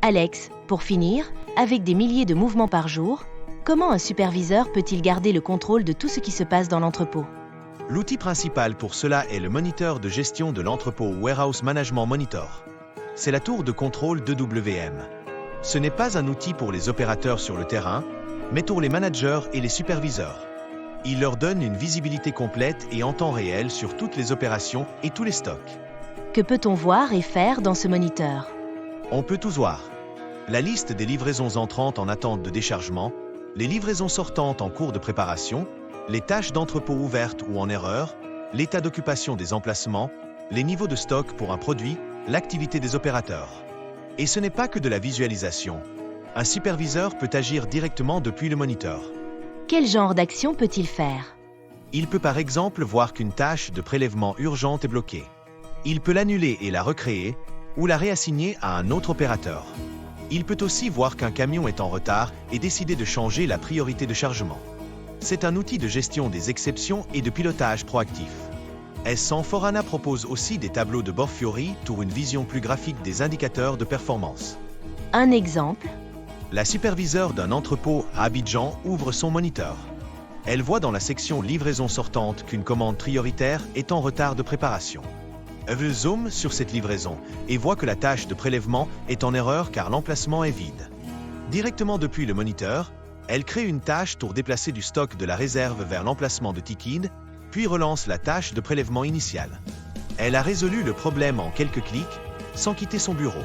Alex, pour finir, avec des milliers de mouvements par jour, comment un superviseur peut-il garder le contrôle de tout ce qui se passe dans l'entrepôt? L'outil principal pour cela est le moniteur de gestion de l'entrepôt Warehouse Management Monitor. C'est la tour de contrôle d'EWM. Ce n'est pas un outil pour les opérateurs sur le terrain, mais pour les managers et les superviseurs. Il leur donne une visibilité complète et en temps réel sur toutes les opérations et tous les stocks. Que peut-on voir et faire dans ce moniteur? On peut tout voir. La liste des livraisons entrantes en attente de déchargement, les livraisons sortantes en cours de préparation, les tâches d'entrepôt ouvertes ou en erreur, l'état d'occupation des emplacements, les niveaux de stock pour un produit, l'activité des opérateurs. Et ce n'est pas que de la visualisation. Un superviseur peut agir directement depuis le moniteur. Quel genre d'action peut-il faire? Il peut par exemple voir qu'une tâche de prélèvement urgente est bloquée. Il peut l'annuler et la recréer, ou la réassigner à un autre opérateur. Il peut aussi voir qu'un camion est en retard et décider de changer la priorité de chargement. C'est un outil de gestion des exceptions et de pilotage proactif. S100 propose aussi des tableaux de bord Fiori pour une vision plus graphique des indicateurs de performance. Un exemple? La superviseure d'un entrepôt à Abidjan ouvre son moniteur. Elle voit dans la section livraison sortante qu'une commande prioritaire est en retard de préparation. Elle zoome sur cette livraison et voit que la tâche de prélèvement est en erreur car l'emplacement est vide. Directement depuis le moniteur, elle crée une tâche pour déplacer du stock de la réserve vers l'emplacement de Tikid, puis relance la tâche de prélèvement initiale. Elle a résolu le problème en quelques clics, sans quitter son bureau.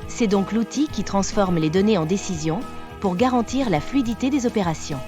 C'est donc l'outil qui transforme les données en décisions pour garantir la fluidité des opérations.